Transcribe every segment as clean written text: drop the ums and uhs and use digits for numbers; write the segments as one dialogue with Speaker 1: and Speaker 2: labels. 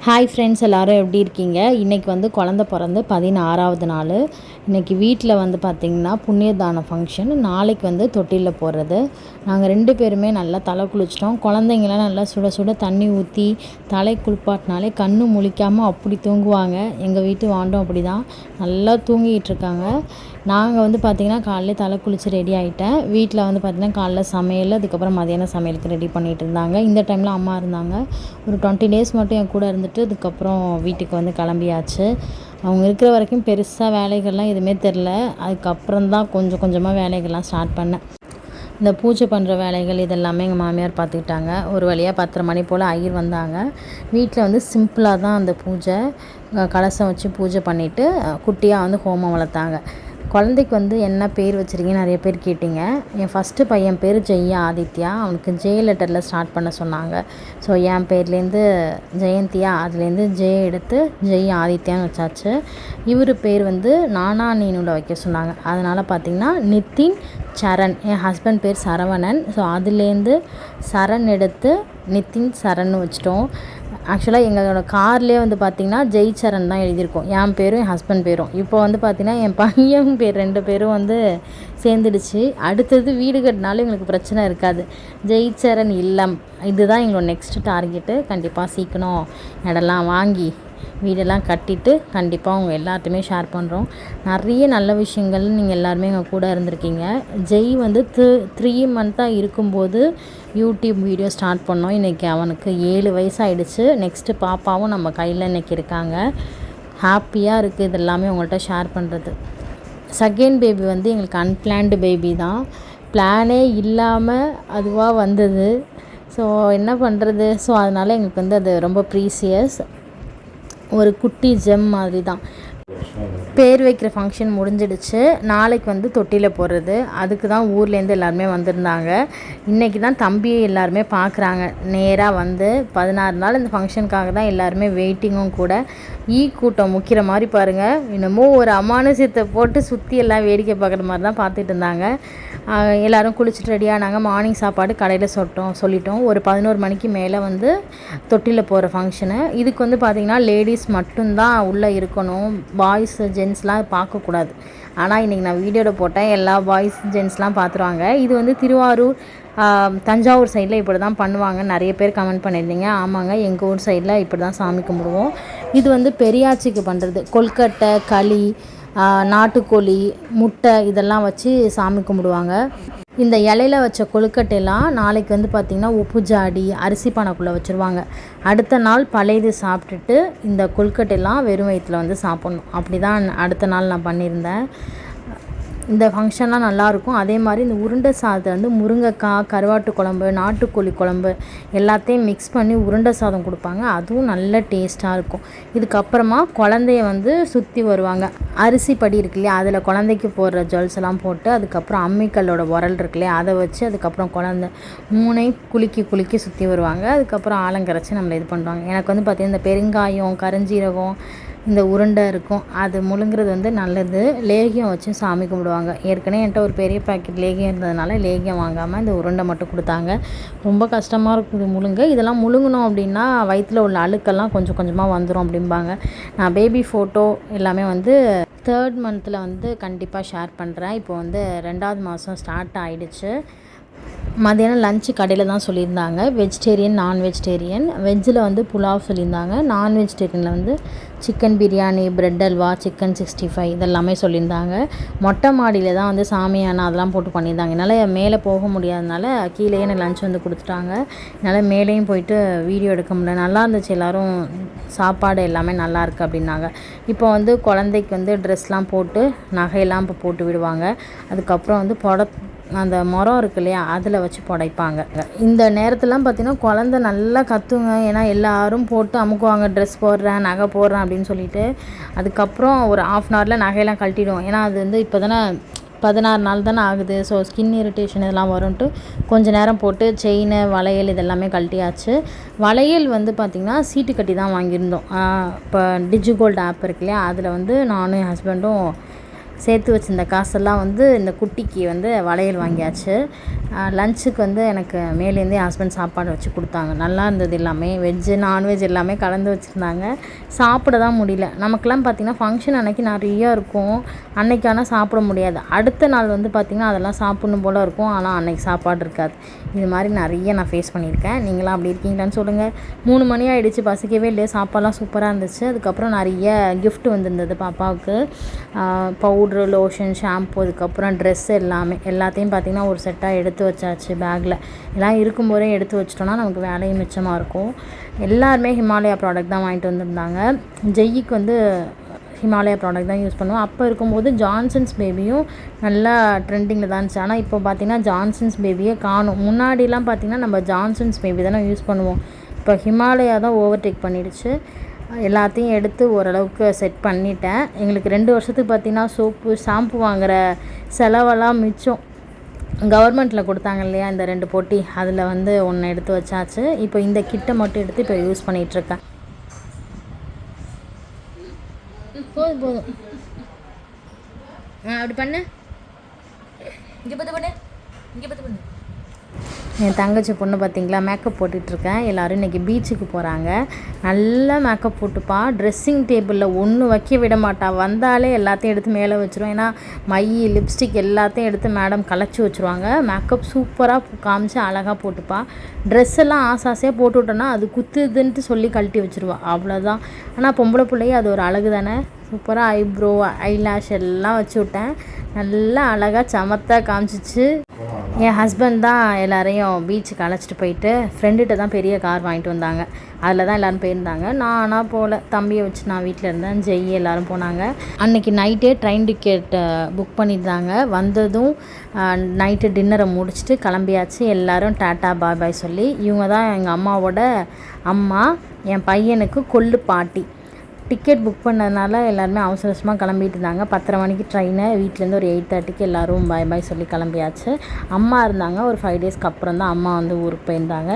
Speaker 1: Hi friends, எல்லோரும் எப்படி இருக்கீங்க? இன்றைக்கி வந்து குழந்த பிறந்து 16வது நாள். இன்றைக்கி வீட்டில் வந்து பார்த்திங்கன்னா புண்ணியதான ஃபங்க்ஷன். நாளைக்கு வந்து தொட்டிலில் போடுறது. நாங்கள் 2 பேருமே நல்லா தலை குளிச்சிட்டோம். குழந்தைங்களாம் நல்லா சுட சுட தண்ணி ஊற்றி தலை குளிப்பாட்டினாலே கண்ணு முழிக்காமல் அப்படி தூங்குவாங்க. எங்கள் வீட்டு வாண்டும் அப்படி தான் நல்லா தூங்கிகிட்டு இருக்காங்க. நாங்கள் வந்து பார்த்திங்கன்னா காலையில் தலை குளித்து ரெடி ஆகிட்டேன். வீட்டில் வந்து பார்த்திங்கன்னா காலைல சமையல், அதுக்கப்புறம் மதியானம் சமையலுக்கு ரெடி பண்ணிகிட்டு இருந்தாங்க. இந்த டைமில் அம்மா இருந்தாங்க. ஒரு 20 டேஸ் மட்டும் என் கூட இருந்துட்டு அதுக்கப்புறம் வீட்டுக்கு வந்து கிளம்பியாச்சு. அவங்க இருக்கிற வரைக்கும் பெருசாக வேலைகள்லாம் எதுவுமே தெரில. அதுக்கப்புறம் தான் கொஞ்சம் கொஞ்சமாக வேலைகள்லாம் ஸ்டார்ட் பண்ணேன். இந்த பூஜை பண்ணுற வேலைகள் இதெல்லாமே எங்கள் மாமியார் பார்த்துக்கிட்டாங்க. ஒரு வழியாக 10:30 மணி போல் ஐயர் வந்தாங்க. வீட்டில் வந்து சிம்பிளாக தான் அந்த பூஜை, கலசம் வச்சு பூஜை பண்ணிவிட்டு குட்டியாக வந்து ஹோமம் வளர்த்தாங்க. குழந்தைக்கு வந்து என்ன பேர் வச்சுருக்கீங்க நிறைய பேர் கேட்டிங்க. என் ஃபஸ்ட்டு பையன் பேர் ஜெய்யா ஆதித்யா. அவனுக்கு ஜே லெட்டரில் ஸ்டார்ட் பண்ண சொன்னாங்க. ஸோ என் பேர்லேருந்து ஜெயந்தியா, அதுலேருந்து ஜே எடுத்து ஜெய் ஆதித்யான்னு வச்சாச்சு. இவர் பேர் வந்து நானா நீனோட வைக்க சொன்னாங்க. அதனால் பார்த்திங்கன்னா நித்தின் சரண். என் ஹஸ்பண்ட் பேர் சரவணன். ஸோ அதுலேருந்து சரண் எடுத்து நித்தின் சரண்னு வச்சிட்டோம். ஆக்சுவலாக எங்களோட கார்லேயே வந்து பார்த்திங்கன்னா ஜெய் சரண் தான் எழுதியிருக்கோம், என் பேரும் என் ஹஸ்பண்ட் பேரும். இப்போ வந்து பார்த்திங்கன்னா என் பையன் பேர் 2 பேரும் வந்து சேர்ந்துடுச்சு. அடுத்தது வீடு கட்டினாலும் எங்களுக்கு பிரச்சனை இருக்காது. ஜெய் சரண் இல்லம் இதுதான் எங்களோட நெக்ஸ்ட் டார்கெட்டு. கண்டிப்பாக சீக்கிரம் இடம்லாம் வாங்கி வீடெல்லாம் கட்டிட்டு கண்டிப்பாக அவங்க எல்லாத்தையுமே ஷேர் பண்ணுறோம். நிறைய நல்ல விஷயங்கள் நீங்கள் எல்லாருமே எங்கள் கூட இருந்திருக்கீங்க. ஜெய் வந்து 3 மந்த்தாக இருக்கும்போது யூடியூப் வீடியோ ஸ்டார்ட் பண்ணோம். இன்றைக்கி அவனுக்கு 7 வயசாகிடுச்சு. நெக்ஸ்ட்டு பாப்பாவும் நம்ம கையில் இன்றைக்கி இருக்காங்க. ஹாப்பியாக இருக்குது இது எல்லாமே உங்கள்கிட்ட ஷேர் பண்ணுறது. செகண்ட் பேபி வந்து எங்களுக்கு அன்பிளான்டு பேபி தான். பிளானே இல்லாமல் அதுவாக வந்தது. ஸோ என்ன பண்ணுறது? ஸோ அதனால் எங்களுக்கு வந்து அது ரொம்ப ப்ரீசியஸ். ஒரு குட்டி ஜெம் மாதிரி தான். பேர் வைக்கிற ஃபங்க்ஷன் முடிஞ்சிடுச்சு. நாளைக்கு வந்து தொட்டியில் போடுறது. அதுக்கு தான் ஊர்லேருந்து எல்லாருமே வந்திருந்தாங்க. இன்றைக்கி தான் தம்பியை எல்லாருமே பார்க்குறாங்க. நேராக வந்து 16 நாள் இந்த ஃபங்க்ஷனுக்காக தான் எல்லாருமே வெயிட்டிங்கும் கூட. கூட்டம் முக்கிற மாதிரி பாருங்கள். இன்னமும் ஒரு அமானுஷத்தை போட்டு சுற்றி எல்லாம் வேடிக்கை பார்க்குற மாதிரி தான் பார்த்துட்டு இருந்தாங்க. எல்லோரும் குளிச்சுட்டு ரெடியானாங்க. மார்னிங் சாப்பாடு கடையில் சொல்லிட்டோம். ஒரு 11 மணிக்கு மேலே வந்து தொட்டியில் போகிற ஃபங்க்ஷனு. இதுக்கு வந்து பார்த்திங்கன்னா லேடிஸ் மட்டும்தான் உள்ளே இருக்கணும். பாய்ஸ் ஜென்ஸ்லாம் பார்க்கக்கூடாது. ஆனால் இன்றைக்கி நான் வீடியோவில் போட்டேன், எல்லா பாய்ஸ் ஜென்ஸ்லாம் பார்த்துருவாங்க. இது வந்து திருவாரூர், தஞ்சாவூர் சைடில் இப்படி தான் பண்ணுவாங்க. நிறைய பேர் கமெண்ட் பண்ணியிருந்தீங்க. ஆமாங்க, எங்கள் ஊர் சைடில் இப்படி தான் சாமி கும்பிடுவோம். இது வந்து பெரியாச்சிக்கு பண்ணுறது. கொல்கட்டை, களி, நாட்டுக்கோழி, முட்டை இதெல்லாம் வச்சு சாமி கும்பிடுவாங்க. இந்த இலையில வச்ச கொழுக்கட்டையெல்லாம் நாளைக்கு வந்து பார்த்திங்கன்னா உப்பு ஜாடி, அரிசி பானைக்குள்ளே வச்சுருவாங்க. அடுத்த நாள் பழையது சாப்பிட்டுட்டு இந்த கொழுக்கட்டையெல்லாம் வெறும் வயிற்றில் வந்து சாப்பிட்ணும். அப்படி தான் அடுத்த நாள் நான் பண்ணியிருந்தேன். இந்த ஃபங்க்ஷன்லாம் நல்லாயிருக்கும். அதே மாதிரி இந்த உருண்டை சாதத்தை வந்து முருங்கைக்காய், கருவாட்டு குழம்பு, நாட்டுக்கோழி குழம்பு எல்லாத்தையும் மிக்ஸ் பண்ணி உருண்டை சாதம் கொடுப்பாங்க. அதுவும் நல்ல டேஸ்ட்டாக இருக்கும். இதுக்கப்புறமா குழந்தைய வந்து சுற்றி வருவாங்க. அரிசி படி இருக்கு இல்லையா, அதில் குழந்தைக்கு போடுற ஜுவல்ஸ் எல்லாம் போட்டு, அதுக்கப்புறம் அம்மிக்கல்லோட உரல் இருக்கு இல்லையா, அதை வச்சு அதுக்கப்புறம் குழந்தை 3ஐயும் குலுக்கி சுற்றி வருவாங்க. அதுக்கப்புறம் ஆலங்கரைச்சி நம்மளை இது பண்ணுவாங்க. எனக்கு வந்து பார்த்திங்கன்னா இந்த பெருங்காயம், கருஞ்சீரகம், இந்த உருண்டை இருக்கும், அது முழுங்குறது வந்து நல்லது. லேகியம் வச்சு சாமி கும்பிடுவாங்க. ஏற்கனவே என்கிட்ட ஒரு பெரிய பேக்கெட் லேகியம் இருந்ததுனால லேகியம் வாங்காமல் இந்த உருண்டை மட்டும் கொடுத்தாங்க. ரொம்ப கஷ்டமாக இருக்குது முழுங்க. இதெல்லாம் முழுங்கணும் அப்படின்னா வயிற்றில் உள்ள அழுக்கெல்லாம் கொஞ்சம் கொஞ்சமாக வந்துடும் அப்படிம்பாங்க. நான் பேபி ஃபோட்டோ எல்லாமே வந்து 3rd மந்தில் வந்து கண்டிப்பாக ஷேர் பண்ணுறேன். இப்போ வந்து 2வது மாதம் ஸ்டார்ட் ஆகிடுச்சு. மதியானம் லஞ்சு கடையில் தான் சொல்லியிருந்தாங்க. வெஜிடேரியன், நான் வெஜிடேரியன். வெஜ்ஜில் வந்து புலாவ் சொல்லியிருந்தாங்க. நான் வெஜிடேரியனில் வந்து chicken biryani, bread halwa, chicken 65 இதெல்லாமே சொல்லியிருந்தாங்க. மொட்டை மாடியில் தான் வந்து சாமியானா அதெல்லாம் போட்டு பண்ணியிருந்தாங்க. என்னால் மேலே போக முடியாதனால கீழேயே எனக்கு லஞ்ச் வந்து கொடுத்துட்டாங்க. என்னால் மேலேயும் போயிட்டு வீடியோ எடுக்க முடியல. நல்லா இருந்துச்சு. எல்லோரும் சாப்பாடு எல்லாமே நல்லாயிருக்கு அப்படின்னாங்க. இப்போ வந்து குழந்தைக்கு வந்து ட்ரெஸ்லாம் போட்டு நகையெல்லாம் இப்போ போட்டு விடுவாங்க. அதுக்கப்புறம் வந்து அந்த மரம் இருக்கு இல்லையா, அதில் வச்சு புடைப்பாங்க. இந்த நேரத்துலாம் பார்த்திங்கன்னா குழந்த நல்லா கத்துங்க. ஏன்னா எல்லோரும் போட்டு அமுக்குவாங்க, ட்ரெஸ் போடுறேன், நகை போடுறேன் அப்படின்னு சொல்லிட்டு. அதுக்கப்புறம் ஒரு 1/2 hourல நகையெல்லாம் கழட்டிடுவோம். ஏன்னா அது வந்து இப்போ தானே 16 நாள் தானே ஆகுது. ஸோ ஸ்கின் இரிட்டேஷன் இதெல்லாம் வரும்ன்ட்டு கொஞ்சம் நேரம் போட்டு செயின், வளையல் இதெல்லாமே கழட்டியாச்சு. வளையல் வந்து பார்த்திங்கன்னா சீட்டு கட்டி தான் வாங்கியிருந்தோம். இப்போ டிஜிகோல்டு ஆப் இருக்கு இல்லையா, அதில் வந்து நானும் என் ஹஸ்பண்டும் சேர்த்து வச்சிருந்த காசெல்லாம் வந்து இந்த குட்டிக்கு வந்து வளையல் வாங்கியாச்சு. லஞ்சுக்கு வந்து எனக்கு மேலேருந்தே ஹஸ்பண்ட் சாப்பாடு வச்சு கொடுத்தாங்க. நல்லா இருந்தது, எல்லாமே வெஜ்ஜு நான்வெஜ் எல்லாமே கலந்து வச்சுருந்தாங்க. சாப்பிட தான் முடியல. நமக்கெல்லாம் பார்த்திங்கன்னா ஃபங்க்ஷன் அன்றைக்கி நிறையா இருக்கும், அன்றைக்கி ஆனால் சாப்பிட முடியாது. அடுத்த நாள் வந்து பார்த்திங்கன்னா அதெல்லாம் சாப்பிட்ணும் போல் இருக்கும், ஆனால் அன்றைக்கி சாப்பாடு இருக்காது. இது மாதிரி நிறைய நான் ஃபேஸ் பண்ணியிருக்கேன். நீங்களாம் அப்படி இருக்கீங்களான்னு சொல்லுங்கள். 3 மணி ஆகிடுச்சு, பசிக்கவே இல்லையே. சாப்பாடெலாம் சூப்பராக இருந்துச்சு. அதுக்கப்புறம் நிறைய கிஃப்ட் வந்திருந்தது பாப்பாவுக்கு. பவுட்ரு, லோஷன், ஷாம்பு, அதுக்கப்புறம் ட்ரெஸ் எல்லாத்தையும் பார்த்திங்கன்னா ஒரு செட்டாக எடுத்து வச்சாச்சு பேக்கில். எல்லாம் இருக்கும்போதே எடுத்து வச்சிட்டோன்னா நமக்கு வேலையும் மிச்சமாக இருக்கும். எல்லாருமே ஹிமாலயா ப்ராடக்ட் தான் வாங்கிட்டு வந்திருந்தாங்க. ஜெய்யிக்கு வந்து ஹிமாலயா ப்ராடக்ட் தான் யூஸ் பண்ணுவோம். அப்போ இருக்கும்போது ஜான்சன்ஸ் பேபியும் நல்லா ட்ரெண்டிங்கில் தான் இருந்துச்சு. ஆனால் இப்போ பார்த்திங்கன்னா ஜான்சன்ஸ் பேபியே காணும். முன்னாடிலாம் பார்த்திங்கன்னா நம்ம ஜான்சன்ஸ் பேபி தானே யூஸ் பண்ணுவோம். இப்போ ஹிமாலயா தான் ஓவர்டேக் பண்ணிடுச்சு. எல்லாத்தையும் எடுத்து ஓரளவுக்கு செட் பண்ணிட்டேன். எங்களுக்கு 2 வருஷத்துக்கு பார்த்திங்கன்னா சோப்பு, ஷாம்பு வாங்குகிற செலவெல்லாம் மிச்சம். கவர்மெண்ட்டில் கொடுத்தாங்க இல்லையா இந்த 2 பொட்டி, அதில் வந்து ஒன்று எடுத்து வச்சாச்சு. இப்போ இந்த கிட்டை மட்டும் எடுத்து இப்போ யூஸ் பண்ணிகிட்ருக்கேன். போதும் அப்படி பண்ணு. இங்கே பண்ணு. என் தங்கச்சி பொண்ணு பார்த்திங்களா மேக்கப் போட்டுட்ருக்கேன். எல்லோரும் இன்றைக்கி பீச்சுக்கு போகிறாங்க. நல்லா மேக்கப் போட்டுப்பா. ட்ரெஸ்ஸிங் டேபிளில் ஒன்று வைக்க விட மாட்டா. வந்தாலே எல்லாத்தையும் எடுத்து மேலே வச்சுருவோம். ஏன்னா மை, லிப்ஸ்டிக் எல்லாத்தையும் எடுத்து மேடம் கலைச்சி வச்சுருவாங்க. மேக்கப் சூப்பராக காமிச்சு அழகாக போட்டுப்பா. ட்ரெஸ் எல்லாம் ஆசாசையாக போட்டு விட்டோன்னா அது குத்துதுன்ட்டு சொல்லி கழட்டி வச்சுருவா, அவ்வளோதான். ஆனால் பொம்பளை பிள்ளையே அது ஒரு அழகு தானே. சூப்பராக ஐப்ரோ, ஐலாஷ் எல்லாம் வச்சு விட்டேன். நல்லா அழகாக சமத்தாக காமிச்சிச்சு. என் ஹஸ்பண்ட் தான் எல்லாரையும் பீச்சுக்கு அழைச்சிட்டு போயிட்டு ஃப்ரெண்டுகிட்ட தான் பெரிய கார் வாங்கிட்டு வந்தாங்க. அதில் தான் எல்லோரும் போயிருந்தாங்க. நான் ஆனால் போகல, தம்பியை வச்சு நான் வீட்டில் இருந்தேன். ஜெய் எல்லோரும் போனாங்க. அன்றைக்கி நைட்டே ட்ரெயின் டிக்கெட் புக் பண்ணியிருந்தாங்க. வந்ததும் நைட்டு டின்னரை முடிச்சுட்டு கிளம்பியாச்சு. எல்லோரும் டாட்டா பாய் பாய் சொல்லி. இவங்க தான் எங்கள் அம்மாவோட அம்மா, என் பையனுக்கு கொள்ளு பாட்டி. டிக்கெட் புக் பண்ணதுனால எல்லாருமே அவசர அவசரமாக கிளம்பிட்டு இருந்தாங்க. 10:30 மணிக்கு ட்ரெயினு. வீட்டிலேருந்து ஒரு 8:30க்கு எல்லோரும் பாய் பாய் சொல்லி கிளம்பியாச்சு. அம்மா இருந்தாங்க. ஒரு 5 டேஸ்க்கு அப்புறம் தான் அம்மா வந்து ஊருக்கு போயிருந்தாங்க.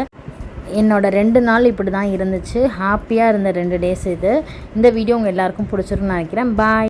Speaker 1: என்னோடய 2 நாள் இப்படி தான் இருந்துச்சு. ஹாப்பியாக இருந்த 2 டேஸ் இது. இந்த வீடியோ உங்கள் எல்லாருக்கும் பிடிச்சிருக்குன்னு நினைக்கிறேன். பாய்.